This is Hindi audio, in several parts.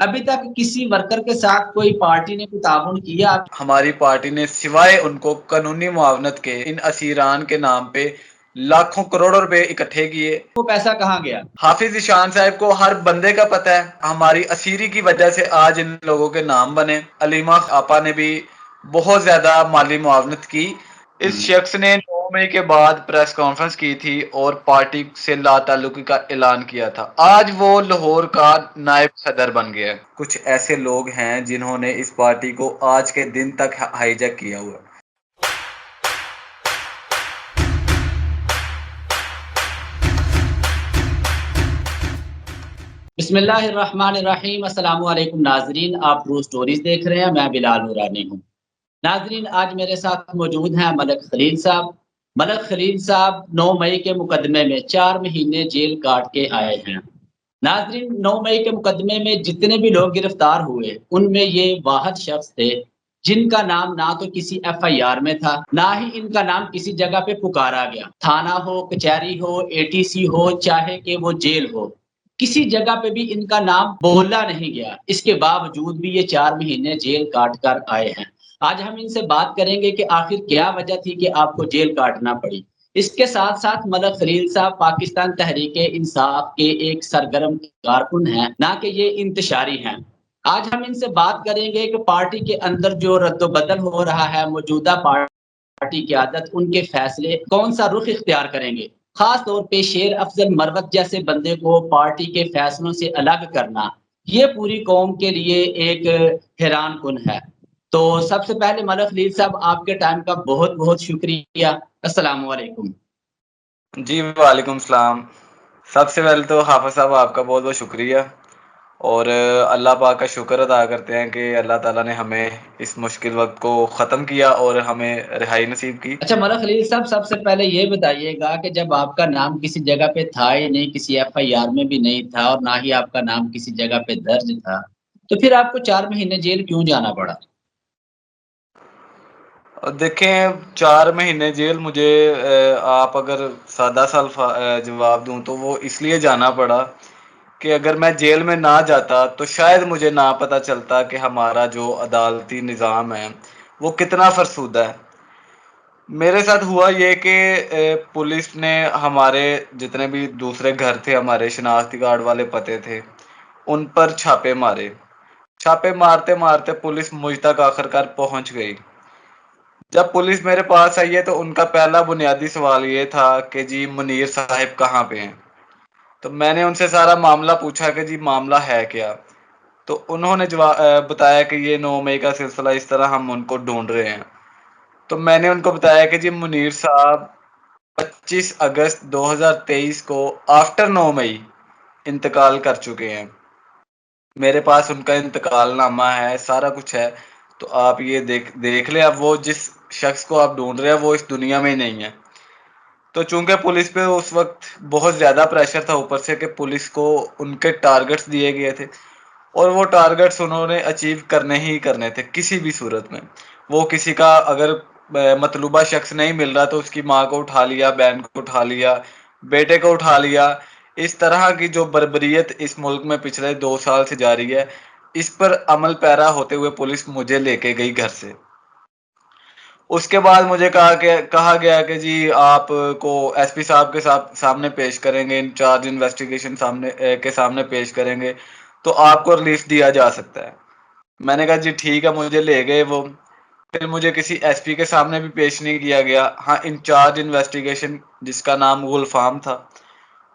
अभी तक किसी वर्कर के साथ कोई पार्टी ने कोई ताउन किया? हमारी पार्टी ने सिवाय उनको कानूनी मुआवनत के इन असीरान के नाम पे लाखों करोड़ों रुपए इकट्ठे किए। वो पैसा कहाँ गया? हाफिज ईशान साहब को हर बंदे का पता है। हमारी असीरी की वजह से आज इन लोगों के नाम बने। अलीमा आपा ने भी बहुत ज्यादा माली मुआवनत की। इस शख्स ने 9 मई के बाद प्रेस कॉन्फ्रेंस की थी और पार्टी से लाताल्लुकी का ऐलान किया था। आज वो लाहौर का नायब सदर बन गया है। कुछ ऐसे लोग हैं जिन्होंने इस पार्टी को आज के दिन तक हाईजैक किया हुआ है। बिस्मिल्लाहिर्रहमानिर्रहीम। अस्सलाम वालेकुम नाजरीन, आप ट्रू स्टोरीज देख रहे हैं। मैं बिलाल नूरानी हूँ। नाजरीन, आज मेरे साथ मौजूद हैं मलक खलील साहब। मलक खलील साहब 9 मई के मुकदमे में 4 महीने जेल काट के आए हैं। नाजरीन, 9 मई के मुकदमे में जितने भी लोग गिरफ्तार हुए उनमें ये वाहिद शख्स थे जिनका नाम ना तो किसी एफआईआर में था, ना ही इनका नाम किसी जगह पे पुकारा गया। थाना हो, कचहरी हो, एटीसी हो, चाहे कि वो जेल हो, किसी जगह पे भी इनका नाम बोला नहीं गया। इसके बावजूद भी ये 4 महीने जेल काट कर आए हैं। आज हम इनसे बात करेंगे कि आखिर क्या वजह थी कि आपको जेल काटना पड़ी। इसके साथ-साथ मलक खलील साहब पाकिस्तान तहरीक-ए-इंसाफ के एक सरगर्म कारकुन हैं, ना कि ये इंतशारी हैं। आज हम इनसे बात करेंगे कि पार्टी के अंदर जो रद्द-बदल हो रहा है, मौजूदा पार्टी क़यादत, उनके फैसले कौन-सा रुख इख्तियार करेंगे। ख़ास तौर पे शेर अफ़ज़ल मरवत जैसे बंदे को पार्टी के फैसलों से अलग करना, ये पूरी कौम के लिए एक हैरान-कुन है। तो सबसे पहले मलक खलील साहब, आपके टाइम का बहुत-बहुत शुक्रिया। अस्सलामु अलैकुम। जी वालेकुम सलाम। सबसे पहले तो हाफिज साहब आपका बहुत बहुत शुक्रिया और अल्लाह पाक का शुक्र अदा करते हैं कि अल्लाह ताला ने हमें इस मुश्किल वक्त को ख़त्म किया और हमें रिहाई नसीब की। अच्छा मलक खलील साहब, सबसे पहले ये बताइएगा कि जब आपका नाम किसी जगह पे था ही नहीं, किसी एफआईआर में भी नहीं था और ना ही आपका नाम किसी जगह पे दर्ज था, तो फिर आपको 4 महीने जेल क्यों जाना पड़ा? देखें 4 महीने जेल मुझे आप अगर सादा जवाब दूं तो वो इसलिए जाना पड़ा कि अगर मैं जेल में ना जाता तो शायद मुझे ना पता चलता कि हमारा जो अदालती निज़ाम है वो कितना फरसूदा है। मेरे साथ हुआ ये कि पुलिस ने हमारे जितने भी दूसरे घर थे, हमारे शनाख्ती कार्ड वाले पते थे, उन पर छापे मारे। छापे मारते मारते पुलिस मुझ तक आखिरकार पहुंच गई। जब पुलिस मेरे पास आई है तो उनका पहला बुनियादी सवाल ये था कि जी मुनीर साहब कहाँ पे हैं। तो मैंने उनसे सारा मामला पूछा कि जी मामला है क्या। तो उन्होंने जवाब बताया कि ये 9 मई का सिलसिला इस तरह हम उनको ढूंढ रहे हैं। तो मैंने उनको बताया कि जी मुनीर साहब 25 अगस्त 2023 को आफ्टर 9 मई इंतकाल कर चुके हैं। मेरे पास उनका इंतकालनामा है, सारा कुछ है। तो आप ये देख देख लें। अब वो जिस शख्स को आप ढूंढ रहे हैं वो इस दुनिया में ही नहीं है। तो चूंकि पुलिस पे उस वक्त बहुत ज़्यादा प्रेशर था ऊपर से कि पुलिस को उनके टारगेट्स दिए गए थे और वो टारगेट्स उन्होंने अचीव करने ही करने थे किसी भी सूरत में। वो किसी का अगर मतलूबा शख्स नहीं मिल रहा तो उसकी माँ को उठा लिया, बहन को उठा लिया, बेटे को उठा लिया। इस तरह की जो बर्बरियत इस मुल्क में पिछले 2 साल से जारी है, इस पर अमल पैरा होते हुए पुलिस मुझे लेके गई घर से। उसके बाद मुझे कहा गया कि जी आपको एसपी साहब के सामने पेश करेंगे, इंचार्ज इन्वेस्टिगेशन के सामने पेश करेंगे तो आपको रिलीफ दिया जा सकता है। मैंने कहा जी ठीक है, मुझे ले गए वो। फिर मुझे किसी एसपी के सामने भी पेश नहीं किया गया। हाँ, इंचार्ज इन्वेस्टिगेशन जिसका नाम गुलफाम था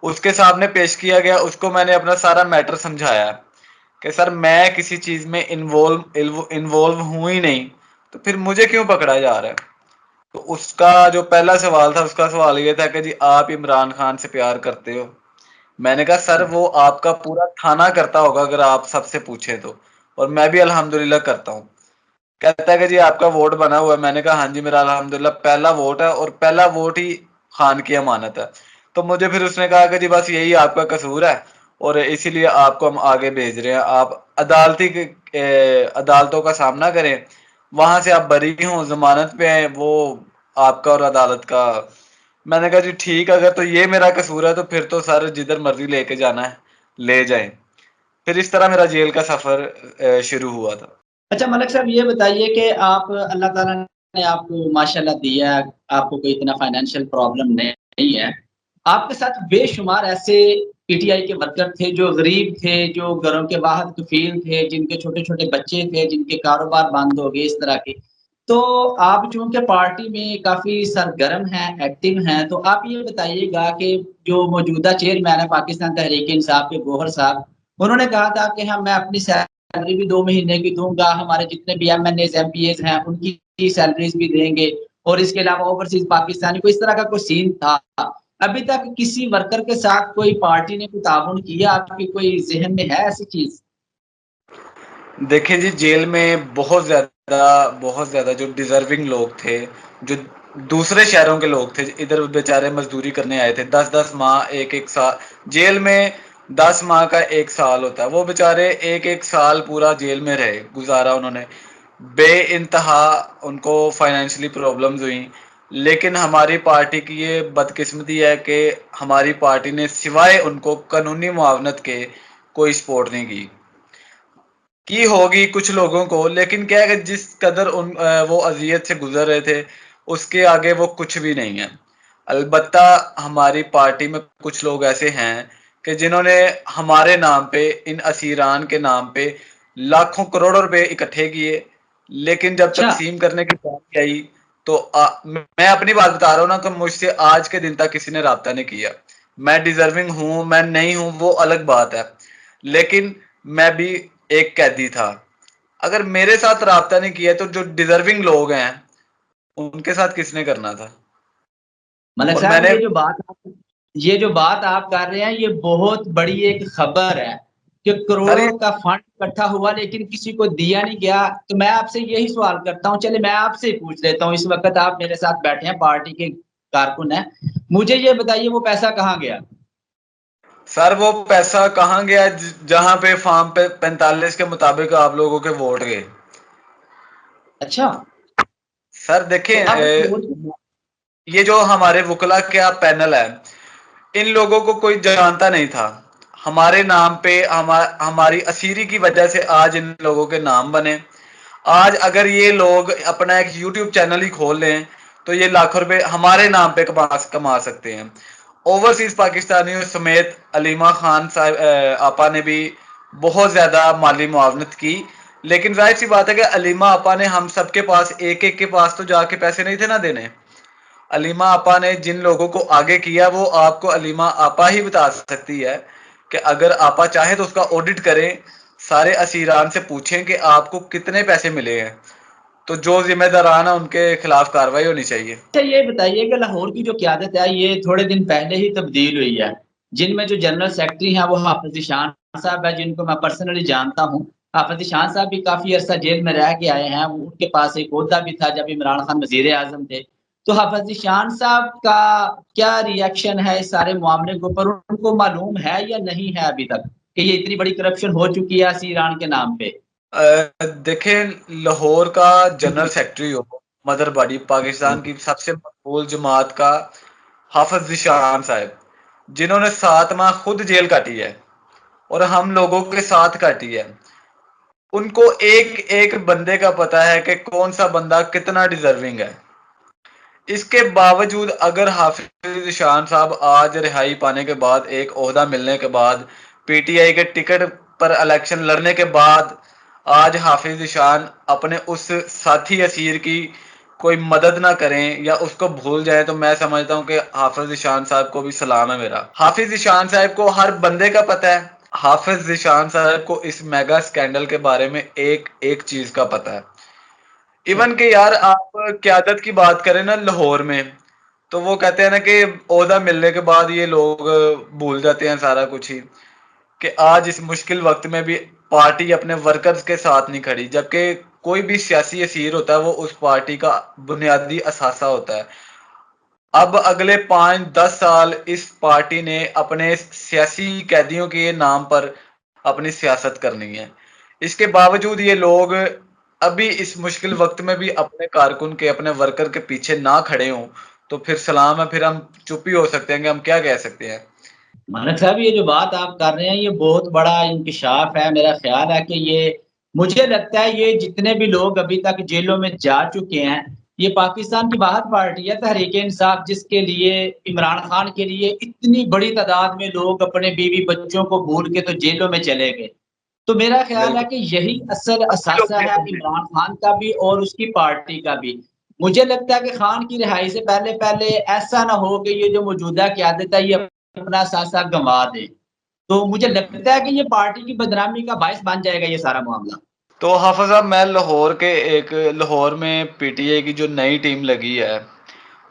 उसके सामने पेश किया गया। उसको मैंने अपना सारा मैटर समझाया कि सर मैं किसी चीज में इन्वॉल्व हूं ही नहीं, तो फिर मुझे क्यों पकड़ा जा रहा है। तो उसका जो पहला सवाल था, उसका सवाल ये था कि जी आप इमरान खान से प्यार करते हो। मैंने कहा सर वो आपका पूरा थाना करता होगा अगर आप सबसे पूछे तो, और मैं भी अल्हम्दुलिल्लाह करता हूँ। कहता है कि जी आपका वोट बना हुआ है। मैंने कहा हाँ जी, मेरा अल्हम्दुलिल्लाह पहला वोट है और पहला वोट ही खान की अमानत है। तो मुझे फिर उसने कहा कि जी बस यही आपका कसूर है और इसीलिए आपको हम आगे भेज रहे हैं। आप अदालतों का सामना करें, वहां से आप बरी हों, जमानत पे हैं, वो आपका और अदालत का। मैंने कहा जी ठीक है, अगर तो ये मेरा कसूर है तो फिर तो सर जिधर मर्जी लेके जाना है ले जाएं। फिर इस तरह मेरा जेल का सफर शुरू हुआ था। अच्छा मलिक साहब ये बताइए कि आप अल्लाह ताला ने आपको माशाल्लाह दिया है, आपको कोई इतना फाइनेंशियल प्रॉब्लम नहीं है। आपके साथ बेशुमार ऐसे पीटीआई के वर्कर थे जो गरीब थे, जो घरों के वाहद कफ़ील थे, जिनके छोटे-छोटे बच्चे थे, जिनके कारोबार बंद हो गए इस तरह के। तो आप चूँकि पार्टी में काफ़ी सरगर्म हैं, एक्टिव हैं, तो आप ये बताइएगा कि जो मौजूदा चेयरमैन है पाकिस्तान तहरीक-ए-इंसाफ के गौहर साहब, उन्होंने कहा था कि हाँ, मैं अपनी सैलरी भी 2 महीने की दूँगा, हमारे जितने भी एमएनएज़, एमपीएज़ हैं, उनकी सैलरीज़ भी देंगे और इसके अलावा ओवरसीज़ पाकिस्तानी को इस तरह का कोई सीन था। अभी तक किसी वर्कर के साथ कोई पार्टी ने कोई ताउन किया, आपके कोई ज़हन में है ऐसी चीज़? देखिए जी, जेल में बहुत ज़्यादा जो डिज़र्विंग लोग थे, जो दूसरे शहरों के लोग थे, इधर बेचारे मज़दूरी करने आए थे, 10-10 माह, 1-1 साल जेल में 10 माह का 1 साल होता है। वो बेचारे 1-1 साल पूरा जेल में रहे, गुज़ारा उन्होंने। बेइंतहा उनको फाइनेंशियली प्रॉब्लम्स हुई, लेकिन हमारी पार्टी की ये बदकिस्मती है कि हमारी पार्टी ने सिवाय उनको कानूनी मुआवनत के कोई सपोर्ट नहीं की होगी कुछ लोगों को, लेकिन क्या है कि जिस कदर वो अज़ियत से गुजर रहे थे, उसके आगे वो कुछ भी नहीं है। अलबत्ता हमारी पार्टी में कुछ लोग ऐसे हैं कि जिन्होंने हमारे नाम पे, इन असीरान के नाम पे लाखों करोड़ों रुपए इकट्ठे किए, लेकिन जब अच्छा, तकसीम करने की बारी आई तो मैं अपनी बात बता रहा हूँ ना कि मुझसे आज के दिन तक किसी ने राब्ता नहीं किया। मैं डिजर्विंग हूँ, मैं नहीं हूँ, वो अलग बात है, लेकिन मैं भी एक कैदी था। अगर मेरे साथ राब्ता नहीं किया तो जो डिजर्विंग लोग हैं उनके साथ किसने करना था। मलिक और साहब मैंने ये जो बात आप कर रहे हैं, ये बहुत बड़ी एक खबर है कि सर ये करोड़ों का फंड इकट्ठा हुआ लेकिन किसी को दिया नहीं गया। तो मैं आपसे यही सवाल करता हूँ, चलिए मैं आपसे ही पूछ लेता हूँ, इस वक़्त आप मेरे साथ बैठे हैं, पार्टी के कारकुन हैं। मुझे ये बताइए वो पैसा कहाँ गया? सर वो पैसा कहाँ गया जहां पे फॉर्म पे 45 के मुताबिक आप लोगों के वोट गए। अच्छा, सर तो देखें, अब ये जो हमारे वकला का पैनल है, इन लोगों को कोई जानता नहीं था। हमारे नाम पे हमारी असीरी की वजह से आज इन लोगों के नाम बने। आज अगर ये लोग अपना एक यूट्यूब चैनल ही खोल लें तो ये लाखों रुपए हमारे नाम पे कमा सकते हैं। ओवरसीज पाकिस्तानियों समेत अलीमा खान साहब आपा ने भी बहुत ज्यादा माली मुआवनत की, लेकिन जाहिर सी बात है कि अलीमा आपा ने हम सबके पास एक एक के पास तो जाके पैसे नहीं थे ना देने। अलीमा आपा ने जिन लोगों को आगे किया वो आपको अलीमा आपा ही बता सकती है कि अगर आपा चाहे तो उसका ऑडिट करें, सारे असीरान से पूछें कि आपको कितने पैसे मिले हैं, तो जो जिम्मेदारान है उनके खिलाफ कार्रवाई होनी चाहिए। अच्छा ये बताइए कि लाहौर की जो क़यादत है ये थोड़े दिन पहले ही तब्दील हुई है, जिनमें जो जनरल सेक्रेटरी हैं वो हाफ़िज़ ज़ीशान साहब हैं जिनको मैं पर्सनली जानता हूँ। हाफ़िज़ ज़ीशान साहब भी काफ़ी अरसा जेल में रह के आए हैं, उनके पास एक ओहदा भी था जब इमरान खान वज़ीर-ए-आज़म थे। तो हाफ़िज़ ज़ीशान साहब का क्या रिएक्शन है इस सारे मामले के ऊपर? उनको मालूम है या नहीं है अभी तक कि ये इतनी बड़ी करप्शन हो चुकी है ईरान के नाम पे? देखें, लाहौर का जनरल सेक्रेटरी हो, मदर बॉडी पाकिस्तान की सबसे मकबूल जमात का हाफिज जिशान साहब, जिन्होंने 7 माह खुद जेल काटी है और हम लोगों के साथ काटी है, उनको एक एक बंदे का पता है कि कौन सा बंदा कितना डिजर्विंग है। इसके बावजूद अगर हाफिज ईशान साहब आज रिहाई पाने के बाद, एक ओहदा मिलने के बाद, पीटीआई के टिकट पर इलेक्शन लड़ने के बाद, आज हाफिज ईशान अपने उस साथी असीर की कोई मदद ना करें या उसको भूल जाए, तो मैं समझता हूं कि हाफिज ईशान साहब को भी सलाम है मेरा। हाफिज ईशान साहब को हर बंदे का पता है। हाफिज ईशान साहब को इस मेगा स्कैंडल के बारे में एक एक चीज का पता है। अच्छा। इवन के यार आप क्यादत की बात करें ना लाहौर में, तो वो कहते हैं ना कि ओहदा मिलने के बाद ये लोग भूल जाते हैं सारा कुछ ही, कि आज इस मुश्किल वक्त में भी पार्टी अपने वर्कर्स के साथ नहीं खड़ी, जबकि कोई भी सियासी असीर होता है वो उस पार्टी का बुनियादी असासा होता है। अब अगले 5-10 साल इस पार्टी ने अपने सियासी कैदियों के नाम पर अपनी सियासत करनी है। इसके बावजूद ये लोग अभी इस मुश्किल वक्त में भी अपने कारकुन के, अपने वर्कर के पीछे ना खड़े हों, तो फिर सलाम है, फिर हम चुप ही हो सकते हैं कि हम क्या कह सकते हैं। मानक साहब, ये जो बात आप कर रहे हैं ये बहुत बड़ा इंकशाफ है। मेरा ख्याल है कि ये, मुझे लगता है ये जितने भी लोग अभी तक जेलों में जा चुके हैं, ये पाकिस्तान की वाहद पार्टी है तहरीक इंसाफ, जिसके लिए इमरान खान के लिए इतनी बड़ी तादाद में लोग अपने बीवी बच्चों को भूल के तो जेलों में चले गए। तो मेरा ख्याल है बिल्कुल। कि यही असल काफी लोग असासा है जेलों में हैं। इमरान खान का भी और उसकी पार्टी का भी। मुझे लगता है कि खान की रिहाई से पहले पहले ऐसा ना हो कि ये जो मौजूदा क़यादत है ये अपना असासा गँवा दे। तो मुझे लगता है कि ये पार्टी की बदनामी का बायस बन जाएगा ये सारा मामला। तो हाफ़िज़ साहब, मैं लाहौर में पीटीआई की जो नई टीम लगी है,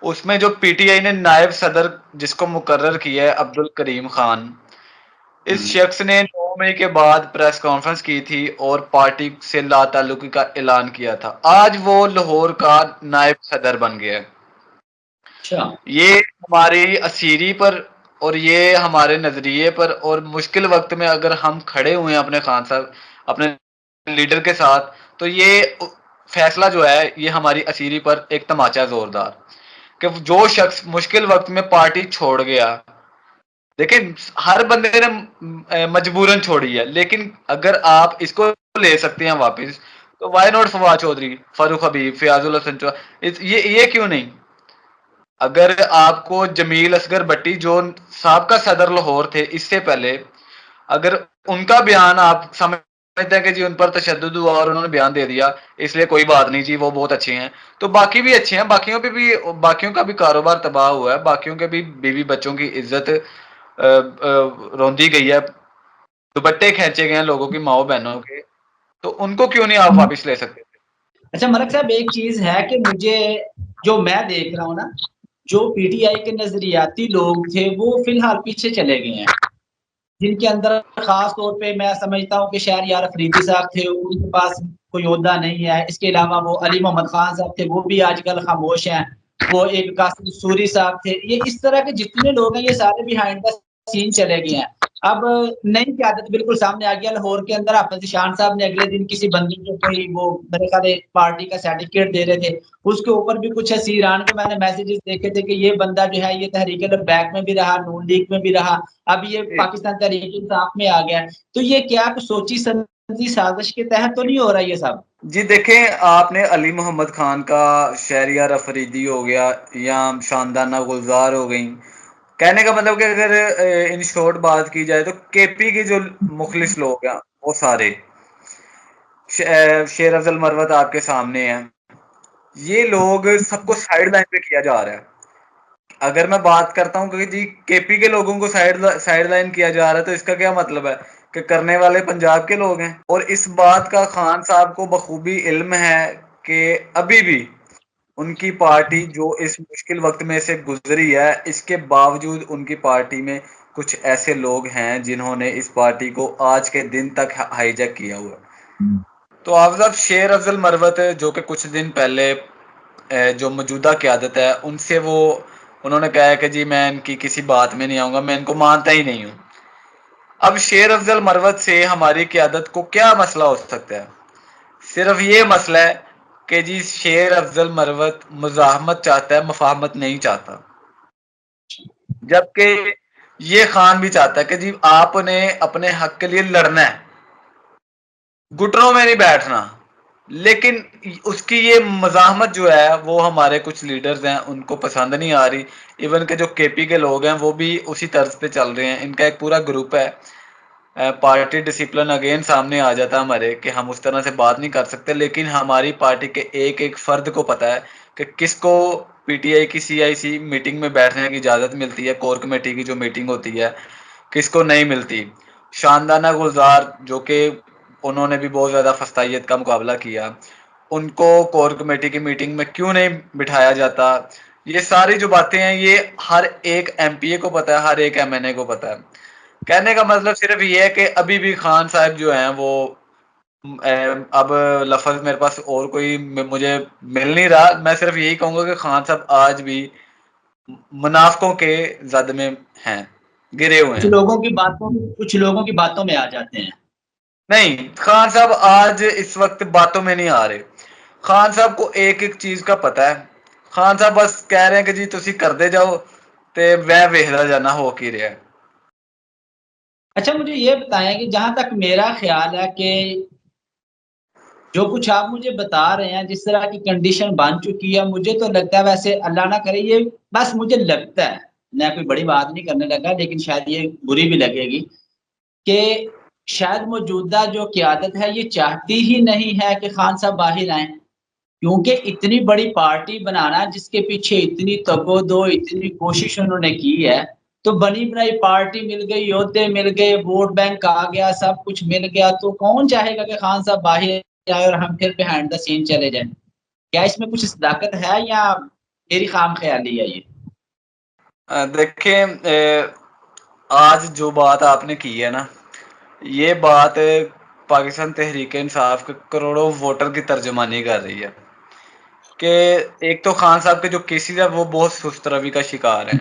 उसमें जो पीटीआई ने नायब सदर जिसको मुकर्रर किया है, अब्दुल करीम खान, इस हुँ। शख्स ने 9 मई के बाद प्रेस कॉन्फ्रेंस की थी और पार्टी से लाताल्लुकी का ऐलान किया था। आज वो लाहौर का नायब सदर बन गया है। अच्छा। ये हमारी असीरी पर और ये हमारे नज़रिए पर और मुश्किल वक़्त में अगर हम खड़े हुए हैं अपने खान साहब, अपने लीडर के साथ, तो ये फैसला जो है, ये हमारी असीरी पर एक तमाचा ज़ोरदार, कि जो शख्स मुश्किल वक़्त में पार्टी छोड़ गया, देखिए हर बंदे ने मजबूरन छोड़ी है, लेकिन अगर आप इसको ले सकते हैं वापस, तो व्हाई नॉट फवाद चौधरी, फारूक हबीब, फयाजुल हसन ये क्यों नहीं? अगर आपको जमील असगर भट्टी जो साबका सदर लाहौर थे इससे पहले, अगर उनका बयान आप समझते हैं कि जी उन पर तशद्दुद हुआ और उन्होंने बयान दे दिया, इसलिए कोई बात नहीं जी, वो बहुत अच्छे हैं, तो बाकी भी अच्छे हैं, बाकियों का भी कारोबार तबाह हुआ है, बाकियों के भी बीवी बच्चों की इज्जत रौंदी गई है, दुपट्टे खींचे गए हैं लोगों की माओ बहनों के, तो उनको क्यों नहीं आप वापस ले सकते? अच्छा मलिक साहब, एक चीज़ है कि मुझे, जो मैं देख रहा हूँ ना, जो पीटीआई के नज़रियाती लोग थे वो फ़िलहाल पीछे चले गए हैं। जिनके अंदर ख़ास तौर पे मैं समझता हूँ कि शहरयार अफरीदी साहब थे, उनके पास कोई ओहदा नहीं है। इसके अलावा वो अली मोहम्मद खान साहब थे, वो भी आजकल खामोश हैं। वो एक कासिम सूरी साहब थे। ये इस तरह के जितने लोग हैं, ये सारे बिहाइंड द सीन चले गए हैं। अब नई क़यादत बिल्कुल सामने आ गया लाहौर के अंदर। हाफ़िज़ ज़ीशान साहब ने अगले दिन किसी बंदे को कोई वो मेरे ख़्याल है पार्टी का सर्टिफ़िकेट दे रहे थे। उसके ऊपर भी कुछ ऐसे ईरान के मैंने मैसेजेस देखे थे कि ये बंदा जो है ये तहरीक-ए-लब्बैक में भी रहा, नून लीग में भी रहा, अब ये जी। पाकिस्तान तहरीक-ए-इंसाफ में आ गया है। तो ये क्या कुछ सोची-समझी साज़िश के तहत तो नहीं हो रहा ये सब? जी देखें, आपने अली मोहम्मद खान का शहरयार अफरीदी हो गया या शानदाना गुलजार हो गई, कहने का मतलब कि अगर इन शॉर्ट बात की जाए तो केपी के जो मुखलिस लोग हैं वो सारे शेर अफजल मरवत आपके सामने हैं, ये लोग सबको साइड लाइन पे किया जा रहा है। अगर मैं बात करता हूँ कि जी केपी के लोगों को साइड लाइन किया जा रहा है, तो इसका क्या मतलब है कि करने वाले पंजाब के लोग हैं। और इस बात का खान साहब को बखूबी इल्म है कि अभी भी उनकी पार्टी जो इस मुश्किल वक्त में से गुजरी है, इसके बावजूद उनकी पार्टी में कुछ ऐसे लोग हैं जिन्होंने इस पार्टी को आज के दिन तक हाईजैक किया हुआ है। तो आप साहब, शेर अफजल मरवत जो कि कुछ दिन पहले जो मौजूदा क़यादत है उनसे उन्होंने कहा है कि जी मैं इनकी किसी बात में नहीं आऊँगा, मैं इनको मानता ही नहीं हूँ। अब शेर अफजल मरवत से हमारी क़यादत को क्या मसला हो सकता है? सिर्फ ये मसला है कि जी शेर अफजल मरवत मुज़ाहमत चाहता है, मुफ़ाहमत नहीं चाहता। जबकि ये खान भी चाहता है कि जी आपने अपने हक के लिए लड़ना है, घुटनों में नहीं बैठना। लेकिन उसकी ये मज़ाहमत जो है वो हमारे कुछ लीडर्स हैं उनको पसंद नहीं आ रही। इवन के जो केपी के लोग हैं वो भी उसी तर्ज पे चल रहे हैं। इनका एक पूरा ग्रुप है। पार्टी डिसिप्लिन अगेन सामने आ जाता है हमारे कि हम उस तरह से बात नहीं कर सकते, लेकिन हमारी पार्टी के एक एक फर्द को पता है कि किसको पीटीआई की सीआईसी मीटिंग में बैठने की इजाज़त मिलती है, कोर कमेटी की जो मीटिंग होती है, किसको नहीं मिलती। शानदाना गुलजार जो कि उन्होंने भी बहुत ज़्यादा फस्तायत का मुकाबला किया, उनको कोर कमेटी की मीटिंग में क्यों नहीं बिठाया जाता। ये सारी जो बातें हैं ये हर एक एमपीए को पता है, हर एक एमएनए को पता है। कहने का मतलब सिर्फ ये है कि अभी भी खान साहब जो हैं वो अब लफ्ज़ मेरे पास और कोई मुझे मिल नहीं रहा। मैं सिर्फ यही कहूँगा कि खान साहब आज भी मुनाफिकों के जद में हैं, गिरे हुए हैं। कुछ लोगों की बातों में आ जाते हैं। नहीं, खान साहब आज इस वक्त बातों में नहीं आ रहे। खान साहब को एक एक चीज का पता है। खान साहब बस कह रहे हैं कि जी तुसी करते जाओ ते वह वेखदा जाना हो की रहा है। अच्छा मुझे ये बताएं कि जहां तक मेरा ख्याल है कि जो कुछ आप मुझे बता रहे हैं, जिस तरह की कंडीशन बन चुकी है, मुझे तो लगता है, वैसे अल्लाह ना करे ये, बस मुझे लगता है, मैं कोई बड़ी बात नहीं करने लगा, लेकिन शायद ये बुरी भी लगेगी कि शायद मौजूदा जो क़यादत है, ये चाहती ही नहीं है कि खान साहब बाहर आएँ। क्योंकि इतनी बड़ी पार्टी बनाना, जिसके पीछे इतनी तगो-दो, इतनी कोशिश उन्होंने की है, तो बनी-बनाई पार्टी मिल गई, योद्धे मिल गए, वोट बैंक आ गया, सब कुछ मिल गया, तो कौन चाहेगा कि खान साहब बाहर आए और हम फिर बिहाइंड द सीन चले जाएँ? क्या इसमें कुछ सदाकत है या मेरी खाम-ख़याली है ये? देखिए आज जो बात आपने की है ना, ये बात पाकिस्तान तहरीक-ए-इंसाफ के करोड़ों वोटर की तर्जुमानी कर रही है कि एक तो खान साहब के जो केसेस हैं वो बहुत सुस्त रवि का शिकार हैं।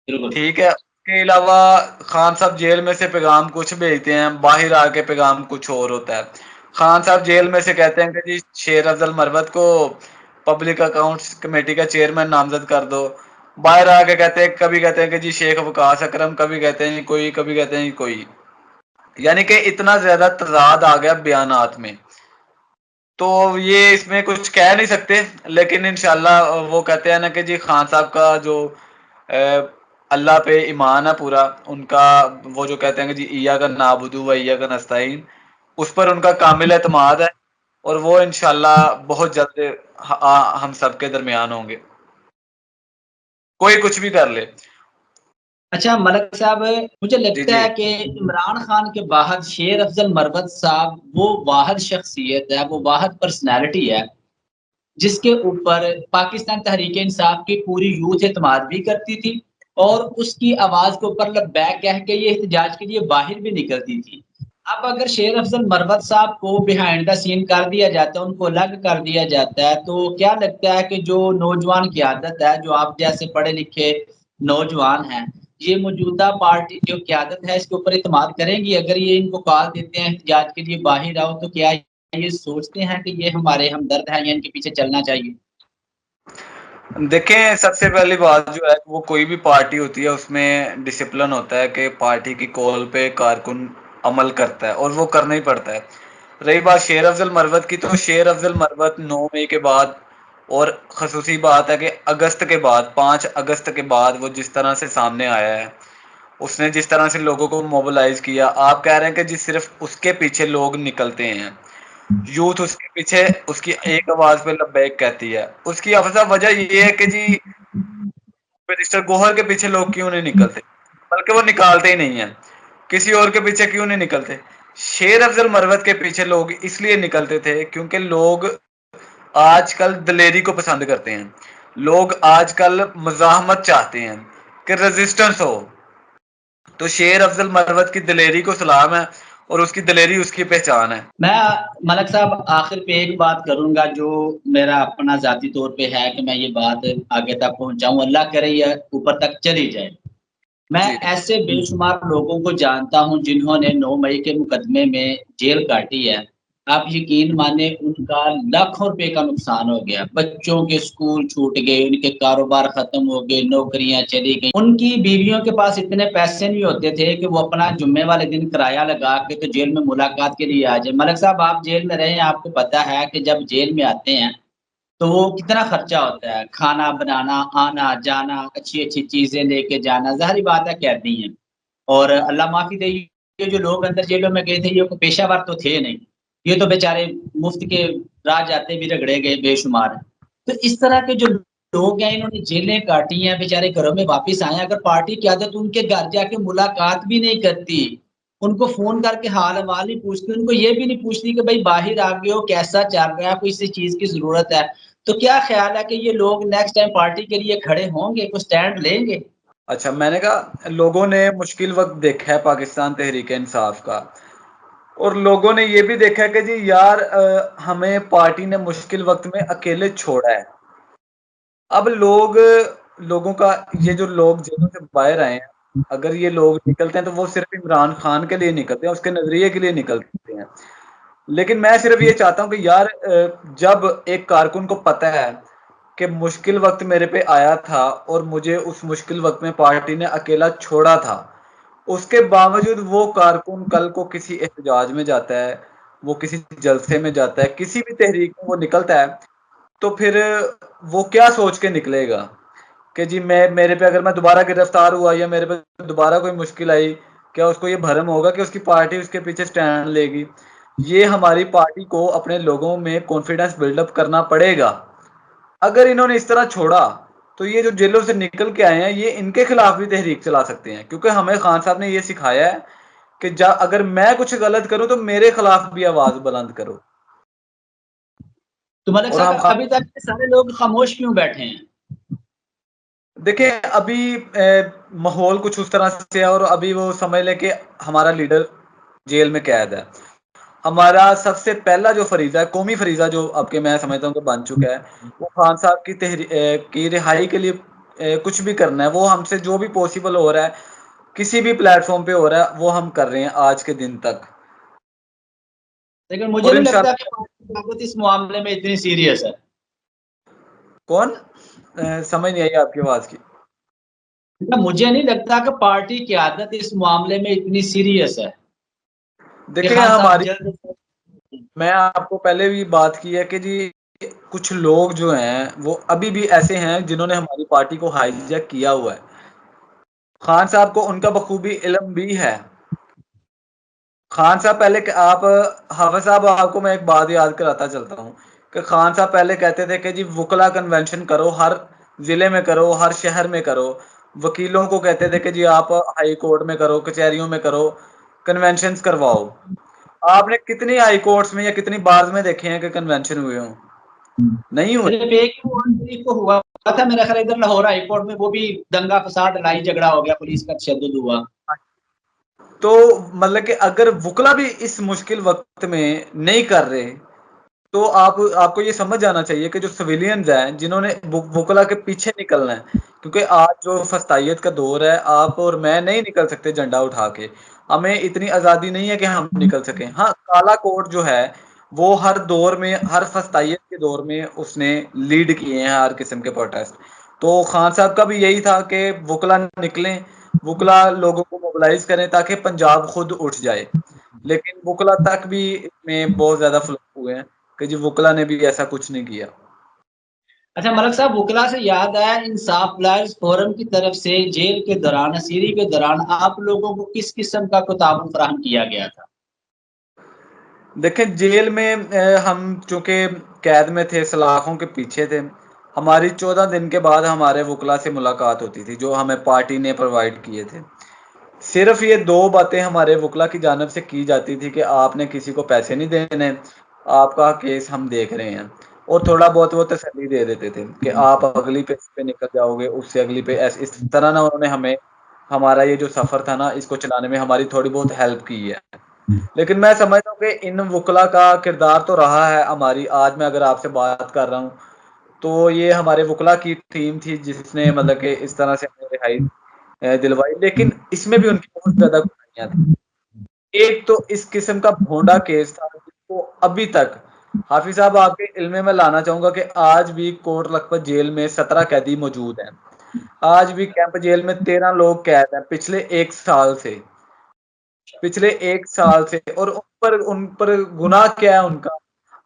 बिल्कुल। ठीक है, उसके अलावा खान साहब जेल में से पैगाम कुछ भेजते हैं, बाहर आके पैगाम कुछ और होता है। खान साहब जेल में से कहते हैं कि जी शेर अफजल मरवत को पब्लिक अकाउंट्स कमेटी का चेयरमैन नामजद कर दो। बाहर आके कहते हैं, कभी कहते हैं कि जी शेख वकास अकरम, कभी कहते हैं कोई, कभी कहते हैं कोई। यानी कि इतना ज्यादा तजाद आ गया बयानात में, तो ये इसमें कुछ कह नहीं सकते, लेकिन इंशाल्लाह वो कहते हैं ना कि जी खान साहब का जो अल्लाह पे ईमान है पूरा उनका, वो जो कहते हैं कि जी ईया का नाबुदू व ईया का नस्ताइन, उस पर उनका कामिल एतमाद है और वो इंशाल्लाह बहुत जल्द हम सबके दरमियान होंगे, कोई कुछ भी कर ले। अच्छा मलिक साहब, मुझे जी लगता जी है कि इमरान खान के बाद शेर अफजल मरवत साहब वो वाहिद शख्सियत है, वो वाहिद पर्सनैलिटी है, जिसके ऊपर पाकिस्तान तहरीक-ए-इंसाफ की पूरी यूथ एतमाद भी करती थी और उसकी आवाज़ के ऊपर लब्बैक कह के ये एहतजाज के लिए बाहर भी निकलती थी। अब अगर शेर अफजल मरवत साहब को बिहाइंड द सीन कर दिया जाता है, उनको अलग कर दिया जाता है, तो क्या लगता है कि जो नौजवान क़यादत है, जो आप जैसे पढ़े-लिखे नौजवान हैं, ये मौजूदा पार्टी जो क़यादत है, इसके ऊपर एतमाद करेंगी? अगर ये इनको कॉल देते हैं एहतजाज के लिए बाहर आओ, तो क्या ये सोचते हैं कि ये हमारे हमदर्द हैं या इनके पीछे चलना चाहिए? देखें, सबसे पहली बात जो है वो कोई भी पार्टी होती है उसमें डिसिप्लिन होता है कि पार्टी की कॉल पे कारकुन अमल करता है और वो करना ही पड़ता है। रही बात शेर अफजल मरवत की, तो शेर अफजल मरवत 9 मई के बाद, और खसूसी बात है कि अगस्त के बाद, 5 अगस्त के बाद वो जिस तरह से सामने आया है, उसने जिस तरह से लोगों को मोबिलाइज किया, आप कह रहे हैं कि जी सिर्फ उसके पीछे लोग निकलते हैं, यूथ उसके पीछे उसकी एक आवाज पे लब्बैक कहती है। उसकी अफजा वजह ये है कि जी मिनिस्टर गोहर के पीछे लोग क्यों नहीं निकलते, बल्कि वो निकालते ही नहीं है। किसी और के पीछे क्यों नहीं निकलते? शेर अफजल मरवत के पीछे लोग इसलिए निकलते थे क्योंकि लोग आजकल दलेरी को पसंद करते हैं, लोग आजकल मज़ाहमत चाहते हैं कि रेजिस्टेंस हो। तो शेर अफजल मरवत की दलेरी को सलाम है और उसकी दलेरी उसकी पहचान है। मैं मलिक साहब आखिर पे एक बात करूँगा जो मेरा अपना ज़ाती तौर पे है कि मैं ये बात आगे तक पहुँचाऊँ, अल्लाह करे ये ऊपर तक चली जाए। मैं जी ऐसे बेशुमार लोगों को जानता हूँ जिन्होंने 9 मई के मुकदमे में जेल काटी है। आप यकीन माने उनका लाखों रुपए का नुकसान हो गया। बच्चों के स्कूल छूट गए, उनके कारोबार खत्म हो गए, नौकरियाँ चली गईं। उनकी बीवियों के पास इतने पैसे नहीं होते थे कि वो अपना जुम्मे वाले दिन किराया लगा के तो जेल में मुलाकात के लिए आ जाएँ। मलिक साहब आप जेल में रहे हैं, आपको पता है कि जब जेल में आते हैं तो वो कितना खर्चा होता है, खाना बनाना, आना-जाना, अच्छी-अच्छी चीज़ें लेके जाना, ज़ाहिर-सी बात है कैदी हैं। और अल्लाह माफ़ी दे, ये जो लोग अंदर जेलों में गए थे, ये कोई पेशावर तो थे नहीं। ये तो बेचारे मुफ्त के राह जाते भी रगड़े गए बेशुमार। तो इस तरह के जो लोग हैं, इन्होंने जेलें काटी हैं, बेचारे घरों में वापिस आए हैं, अगर पार्टी क़यादत उनके घर जाके मुलाकात भी नहीं करती, उनको फ़ोन करके हाल-अहवाल नहीं पूछती, उनको ये भी नहीं पूछती कि भई बाहिर आ गए हो, कैसा चल रहा है, कोई किसी चीज़ की ज़रूरत है। तो क्या ख़्याल है कि ये लोग नेक्स्ट टाइम पार्टी के लिए खड़े होंगे, कोई स्टैंड लेंगे? अच्छा, मैंने कहा लोगों ने मुश्किल वक्त देखा है पाकिस्तान तहरीक इंसाफ का, और लोगों ने ये भी देखा है कि जी यार हमें पार्टी ने मुश्किल वक्त में अकेले छोड़ा है। अब लोगों का, ये जो लोग जेलों से बाहर आए हैं, अगर ये लोग निकलते हैं तो वो सिर्फ इमरान खान के लिए निकलते हैं, उसके नजरिए के लिए निकलते हैं। लेकिन मैं सिर्फ ये चाहता हूँ कि यार जब एक कारकुन को पता है कि मुश्किल वक्त मेरे पे आया था और मुझे उस मुश्किल वक्त में पार्टी ने अकेला छोड़ा था, उसके बावजूद वो कारकुन कल को किसी एहतजाज में जाता है, वो किसी जलसे में जाता है, किसी भी तहरीक में वो निकलता है, तो फिर वो क्या सोच के निकलेगा कि जी मेरे पे अगर मैं दोबारा गिरफ्तार हुआ या मेरे पे दोबारा कोई मुश्किल आई, क्या उसको ये भरम होगा कि उसकी पार्टी उसके पीछे स्टैंड लेगी? ये हमारी पार्टी को अपने लोगों में कॉन्फिडेंस बिल्डअप करना पड़ेगा। अगर इन्होंने इस तरह छोड़ा तो ये जो जेलों से निकल के आए हैं ये इनके खिलाफ भी तहरीक चला सकते हैं, क्योंकि हमें खान साहब ने ये सिखाया है कि अगर मैं कुछ गलत करूं तो मेरे खिलाफ भी आवाज बुलंद करो। तो मलिक और हम साहब अभी तक सारे लोग खामोश क्यों बैठे हैं? देखिए अभी माहौल कुछ उस तरह से है, और अभी वो समझ लें कि हमारा लीडर जेल में कैद है। हमारा सबसे पहला जो फरीजा है, कौमी फरीजा, जो आपके मैं समझता हूँ कि बन चुका है, वो खान साहब की रिहाई के लिए कुछ भी करना है, वो हमसे जो भी पॉसिबल हो रहा है, किसी भी प्लेटफॉर्म पे हो रहा है, वो हम कर रहे हैं आज के दिन तक। लेकिन मुझे और नहीं लगता इंशाल्लाह कि पार्टी की ताकत इस मामले में इतनी सीरियस है। कौन समझ नहीं आई आपकी आवाज की। मुझे नहीं लगता कि पार्टी की आदत इस मामले में इतनी सीरियस है कि देखिए खान साहब हमारी, जल्द। मैं आपको पहले भी बात की है कि जी कुछ लोग जो हैं वो अभी भी ऐसे हैं जिन्होंने हमारी पार्टी को हाईजैक किया हुआ है। खान साहब को उनका बखूबी इल्म भी है। खान साहब पहले आप, हाफिज साहब, आपको मैं एक बात याद कराता चलता हूँ कि खान साहब पहले कहते थे कि जी वकला कन्वेंशन करो, हर जिले में करो, हर शहर में करो। वकीलों को कहते थे कि जी आप हाई कोर्ट में करो, कचहरियों में करो, कन्वेंशन करवाओ। आपने कितनी हाई कोर्ट्स में या कितनी बार्स में देखे हैं कि कन्वेंशन हुए हों? नहीं हुए। सिर्फ एक ही 1 तारीख को हुआ था मेरा ख्याल, इधर लाहौर हाई कोर्ट में, वो भी दंगा फसाद लड़ाई झगड़ा हो गया, पुलिस का तशद्दुद हुआ। तो मतलब कि अगर वकला भी इस मुश्किल वक्त में नहीं कर रहे, तो आपको ये समझ जाना चाहिए कि जो सिविलियंस हैं जिन्होंने वकला के पीछे निकलना है, क्योंकि आज जो फस्तायत का दौर है, आप और मैं नहीं निकल सकते झंडा उठा के। हमें इतनी आज़ादी नहीं है कि हम निकल सकें। हाँ, काला कोट जो है वो हर दौर में, हर फस्तायत के दौर में उसने लीड किए हैं हर किस्म के प्रोटेस्ट। तो खान साहब का भी यही था कि वकला निकलें, वकला लोगों को मोबिलाइज करें ताकि पंजाब खुद उठ जाए। लेकिन वकला तक भी इसमें बहुत ज्यादा फ्लॉप हुए हैं कि जी वकला ने भी ऐसा कुछ नहीं किया। अच्छा मलिक साहब, वकला से याद आया, इंसाफ लाइज फोरम की तरफ से जेल के दौरान, सीरी के दौरान आप लोगों को किस किस्म का ताउन फराहम किया गया था? देखें जेल में हम चूंकि कैद में थे, सलाखों के पीछे थे, हमारी 14 दिन के बाद हमारे वकला से मुलाकात होती थी जो हमें पार्टी ने प्रोवाइड किए थे। सिर्फ ये दो बातें हमारे वकला की जानब से की जाती थी कि आपने किसी को पैसे नहीं देने, आपका केस हम देख रहे हैं, और थोड़ा बहुत वो तसल्ली दे देते थे कि आप अगली पे निकल जाओगे, उससे अगली पे ऐसे इस तरह ना उन्होंने हमें, हमारा ये जो सफर था ना इसको चलाने में हमारी थोड़ी बहुत हेल्प की है। लेकिन मैं समझता हूँ कि इन वकला का किरदार तो रहा है हमारी, आज मैं अगर आपसे बात कर रहा हूँ तो ये हमारे वकला की टीम थी जिसने मतलब कि इस तरह से हमें रिहाई दिलवाई। लेकिन इसमें भी उनकी बहुत ज्यादा कोताहियां थी। एक तो इस किस्म का भोंडा केस था जिसको अभी तक, हाफिज साहब आपके इल्मे में लाना चाहूंगा कि आज भी कोट लखपत जेल में 17 कैदी मौजूद हैं। आज भी कैंप जेल में 13 लोग कैद हैं पिछले 1 साल से, पिछले 1 साल से। और उन पर गुनाह क्या है उनका?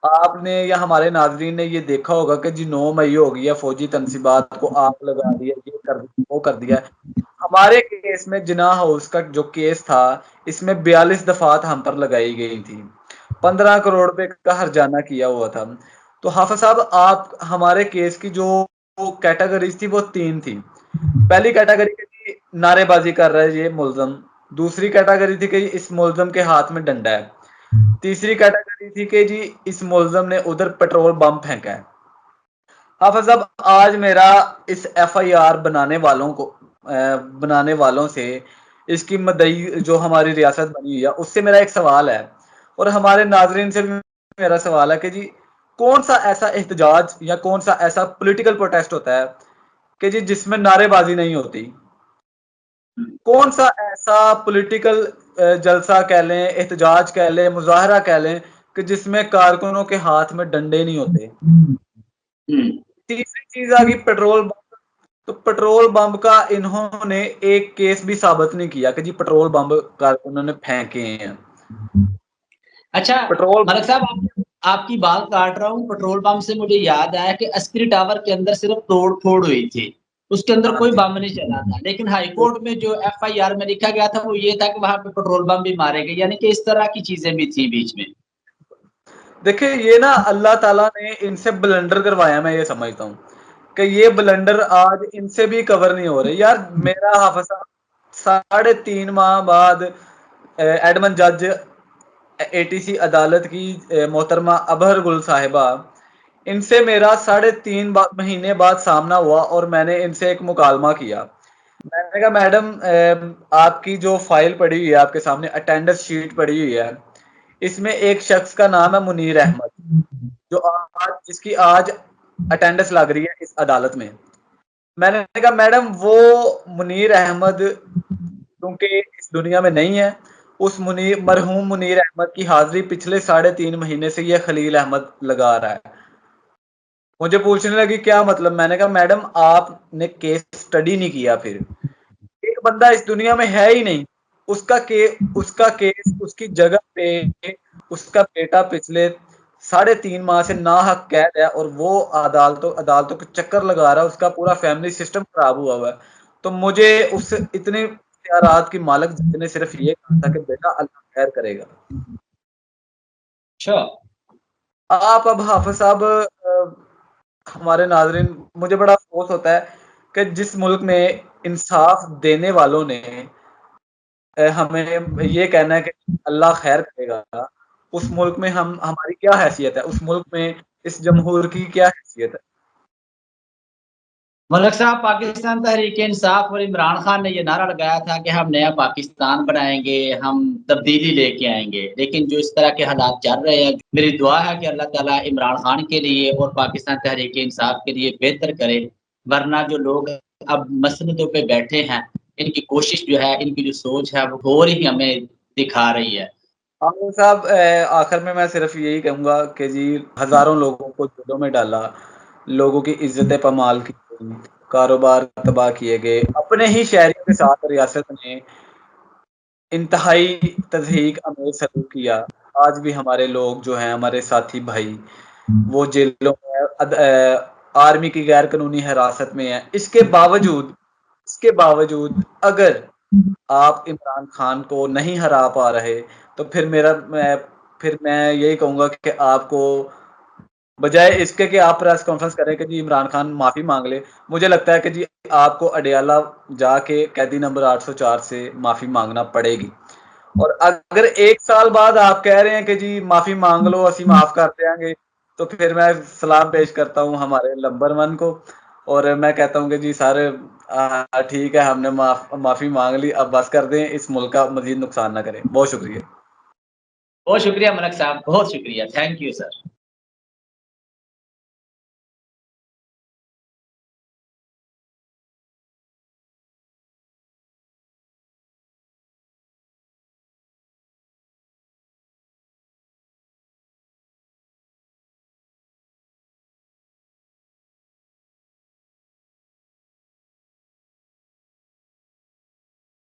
आपने या हमारे नाजरीन ने ये देखा होगा कि जी 9 मई हो गई है, फौजी तनसीबात को आग लगा दी है, ये कर दिया, वो कर दिया है। हमारे केस में जिना हाउस का जो केस था, इसमें 42 दफात हम पर लगाई गई थी, 15 करोड़ रुपए का हर्जाना किया हुआ था। तो हाफिज साहब, आप हमारे केस की जो कैटेगरीज थी वो 3 थी। पहली कैटेगरी थी नारेबाजी कर रहा है ये मुलजम, दूसरी कैटेगरी थी कि इस मुलजम के हाथ में डंडा है, तीसरी कैटेगरी थी कि जी इस मुलजम ने उधर पेट्रोल बम फेंका है। हाफिज साहब, आज मेरा इस एफआईआर बनाने वालों से, इसकी मदई जो हमारी रियासत बनी हुई है उससे मेरा एक सवाल है, और हमारे नाजरीन से भी मेरा सवाल है कि जी कौन सा ऐसा एहतजाज या कौन सा ऐसा पॉलिटिकल प्रोटेस्ट होता है कि जी जिसमें नारेबाजी नहीं होती? कौन सा ऐसा पॉलिटिकल जलसा कह लें, एहतजाज कह लें, मुजाहरा कह लें कि जिसमें कारकुनों के हाथ में डंडे नहीं होते? तीसरी चीज आ गई पेट्रोल बम। तो पेट्रोल बम का इन्होंने एक केस भी साबित नहीं किया कि जी पेट्रोल बम का उन्होंने फेंके हैं। अच्छा पेट्रोल मलिक साहब, आपकी बात काट रहा हूँ। पेट्रोल पंप से मुझे याद आया कि अस्करी टावर के अंदर सिर्फ तोड़ फोड़ हुई थी, उसके अंदर हाँ कोई जी। बम नहीं चला था, लेकिन हाई कोर्ट में जो एफआईआर में लिखा गया था वो ये था कि वहां पे पेट्रोल बम भी मारे गए, यानी कि इस तरह की चीजें भी थी बीच में। देखिए ये ना अल्लाह ताला ने इनसे ब्लंडर करवाया, मैं ये समझता हूँ कि ये ब्लंडर आज इनसे भी कवर नहीं हो रहे। यार मेरा हाफिज साहब 3.5 माह बाद एडमन जज एटीसी अदालत की मोहतरमा अबहर गुल साहिबा, इनसे मेरा 3.5 महीने बाद सामना हुआ और मैंने इनसे एक मुकालमा किया। मैंने कहा मैडम आपकी जो फाइल पड़ी हुई है आपके सामने, अटेंडेंस शीट पड़ी हुई है, इसमें एक शख्स का नाम है मुनीर अहमद, जो आज जिसकी आज अटेंडेंस लग रही है इस अदालत में। मैंने कहा मैडम वो मुनीर अहमद क्योंकि इस दुनिया में नहीं है, उस मुनीर मरहूम मुनीर अहमद की हाजिरी पिछले 3.5 महीने से ये खलील अहमद लगा रहा है। मुझे पूछने लगी क्या मतलब? मैंने कहा मैडम आपने केस स्टडी नहीं किया। फिर एक बंदा इस दुनिया में है ही नहीं, उसका केस उसकी जगह पे उसका बेटा पिछले 3.5 माह से नाहक कैद है और वो अदालतों अदालतों के चक्कर लगा रहा है, उसका पूरा फैमिली सिस्टम खराब हुआ है। तो मुझे उस इतने इख्तियारात की मालिक ने सिर्फ ये कहा था कि बेटा अल्लाह खैर करेगा। अच्छा। आप अब हाफिज साहब हमारे नाजरीन, मुझे बड़ा अफसोस होता है कि जिस मुल्क में इंसाफ देने वालों ने हमें ये कहना है कि अल्लाह खैर करेगा, उस मुल्क में हम हमारी क्या हैसियत है? उस मुल्क में इस जमहूर की क्या हैसियत है? मलिक साहब, पाकिस्तान तहरीक इंसाफ और इमरान खान ने ये नारा लगाया था कि हम नया पाकिस्तान बनाएंगे, हम तब्दीली लेके आएंगे, लेकिन जो इस तरह के हालात चल रहे हैं, मेरी दुआ है कि अल्लाह ताला इमरान खान के लिए और पाकिस्तान तहरीक इंसाफ के लिए बेहतर करे। वरना जो लोग अब मसनदों पे बैठे हैं, इनकी कोशिश जो है, इनकी जो सोच है, वो और ही हमें दिखा रही है। आमिर साहब आखिर में मैं सिर्फ यही कहूंगा कि जी हजारों लोगों को जेलों में डाला, लोगों की इज्जतें पमाल की गई, कारोबार तबाह किए गए, अपने ही शहरियों के साथ रियासत ने इंतहाई तज़हीक अमेज़ सलूक किया। आज भी हमारे लोग जो हैं, हमारे साथी भाई, वो जेलों में आर्मी की गैर कानूनी हिरासत में है। इसके बावजूद अगर आप इमरान खान को नहीं हरा पा रहे, तो फिर मैं यही कहूँगा कि आपको बजाय इसके कि आप प्रेस कॉन्फ्रेंस करें कि जी इमरान खान माफ़ी माँग ले, मुझे लगता है कि जी आपको अडयाला जाके कैदी नंबर 804 से माफ़ी माँगना पड़ेगी। और अगर 1 साल बाद आप कह रहे हैं कि जी माफ़ी माँग लो असी माफ़ कर देंगे, तो फिर मैं सलाम पेश करता हूँ हमारे नंबर 1 को और मैं कहता हूँ कि जी सर ठीक है, हमने माफ़ी माँग ली, अब बस कर दें, इस मुल्क का मज़ीद नुकसान ना करें। बहुत शुक्रिया। बहुत शुक्रिया मलिक साहब, बहुत शुक्रिया। Thank you sir.